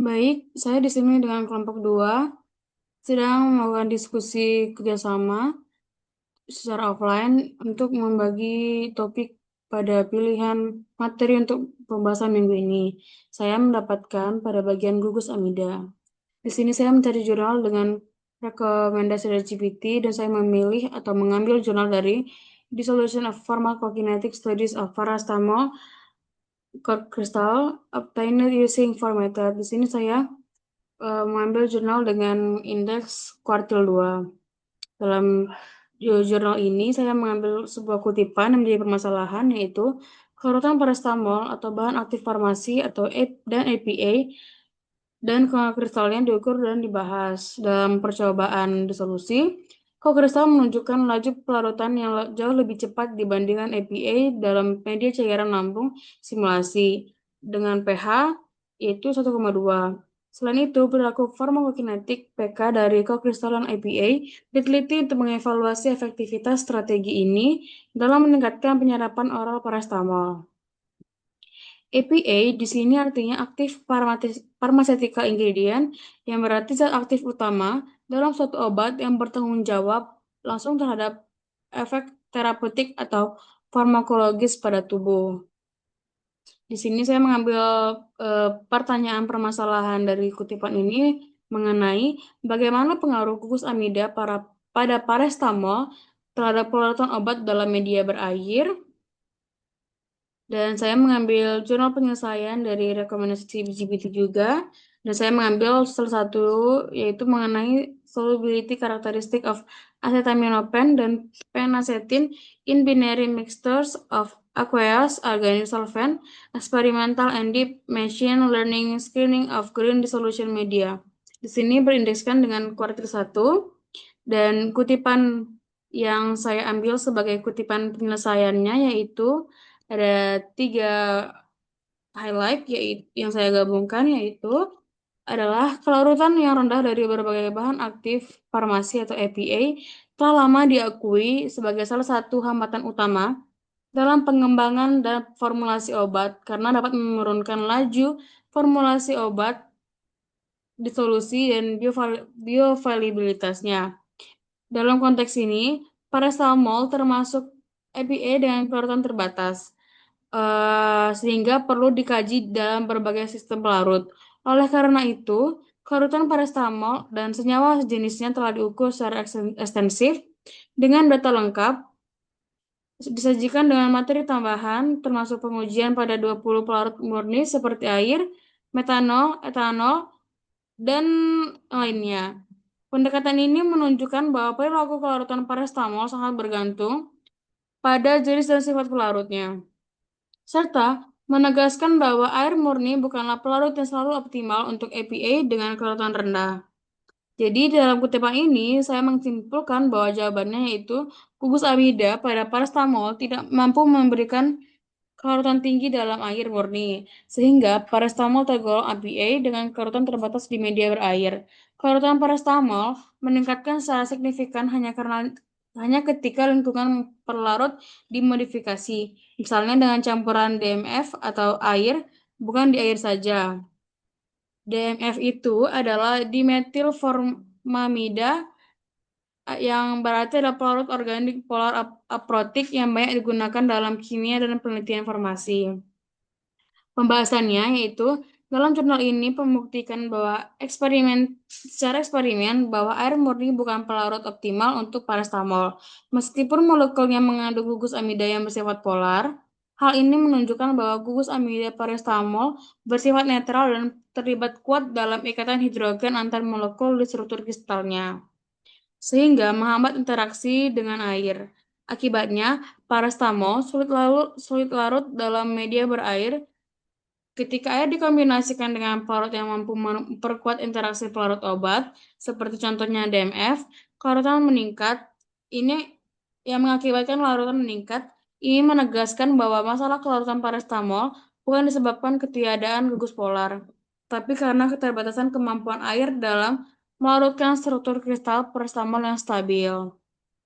Baik, saya di sini dengan kelompok 2 sedang melakukan diskusi kerjasama secara offline untuk membagi topik pada pilihan materi untuk pembahasan minggu ini. Saya mendapatkan pada bagian gugus Amida. Di sini saya mencari jurnal dengan rekomendasi dari GPT dan saya memilih atau mengambil jurnal dari Dissolution of Pharmacokinetic Studies of Paracetamol Crystal Obtained Using Four Method. Di sini saya mengambil jurnal dengan indeks kuartil 2. Dalam jurnal ini saya mengambil sebuah kutipan yang menjadi permasalahan, yaitu larutan paracetamol atau bahan aktif farmasi atau dan APA dan kristalnya diukur dan dibahas. Dalam percobaan disolusi, kristal menunjukkan laju pelarutan yang jauh lebih cepat dibandingkan APA dalam media cairan lambung simulasi dengan pH yaitu 1,2. Selain itu, perilaku farmakokinetik PK dari kokristalan IPA diteliti untuk mengevaluasi efektivitas strategi ini dalam meningkatkan penyerapan oral paracetamol. APA di sini artinya aktif pharmaceutical ingredient, yang berarti zat aktif utama dalam suatu obat yang bertanggung jawab langsung terhadap efek terapeutik atau farmakologis pada tubuh. Di sini saya mengambil pertanyaan permasalahan dari kutipan ini mengenai bagaimana pengaruh gugus amida pada paracetamol terhadap pelarutan obat dalam media berair. Dan saya mengambil jurnal penyelesaian dari rekomendasi GPT juga. Dan saya mengambil salah satu yaitu mengenai solubility characteristic of acetaminophen dan phenacetin in binary mixtures of aqueous organic solvent, experimental and deep machine learning screening of green dissolution media. Di sini berindekskan dengan kuartil 1 dan kutipan yang saya ambil sebagai kutipan penyelesaiannya yaitu ada 3 highlight yaitu yang saya gabungkan, yaitu adalah kelarutan yang rendah dari berbagai bahan aktif farmasi atau EPA telah lama diakui sebagai salah satu hambatan utama dalam pengembangan dan formulasi obat karena dapat menurunkan laju formulasi obat, disolusi, dan bioavailabilitasnya. Dalam konteks ini, paracetamol termasuk EPA dengan kelarutan terbatas, sehingga perlu dikaji dalam berbagai sistem pelarut. Oleh karena itu, kelarutan paracetamol dan senyawa sejenisnya telah diukur secara ekstensif dengan data lengkap, disajikan dengan materi tambahan, termasuk pengujian pada 20 pelarut murni seperti air, metanol, etanol, dan lainnya. Pendekatan ini menunjukkan bahwa perilaku kelarutan paracetamol sangat bergantung pada jenis dan sifat pelarutnya, serta menegaskan bahwa air murni bukanlah pelarut yang selalu optimal untuk EPA dengan kelarutan rendah. Jadi dalam kutipan ini saya menyimpulkan bahwa jawabannya yaitu gugus amida pada paracetamol tidak mampu memberikan kelarutan tinggi dalam air murni, sehingga paracetamol tergolong APA dengan kelarutan terbatas di media berair. Kelarutan paracetamol meningkatkan secara signifikan hanya ketika lingkungan pelarut dimodifikasi, misalnya dengan campuran DMF atau air, bukan di air saja. DMF itu adalah dimetilformamida yang berarti adalah pelarut organik polar aprotik yang banyak digunakan dalam kimia dan penelitian farmasi. Pembahasannya yaitu dalam jurnal ini membuktikan bahwa secara eksperimen bahwa air murni bukan pelarut optimal untuk paracetamol. Meskipun molekulnya mengandung gugus amida yang bersifat polar, hal ini menunjukkan bahwa gugus amida paracetamol bersifat netral dan terlibat kuat dalam ikatan hidrogen antar molekul di struktur kristalnya, sehingga menghambat interaksi dengan air. Akibatnya, paracetamol sulit larut dalam media berair. Ketika air dikombinasikan dengan pelarut yang mampu memperkuat interaksi pelarut obat, seperti contohnya DMF, kelarutan meningkat. Ini yang mengakibatkan larutan meningkat. Ini menegaskan bahwa masalah kelarutan paracetamol bukan disebabkan ketiadaan gugus polar, tapi karena keterbatasan kemampuan air dalam melarutkan struktur kristal paracetamol yang stabil.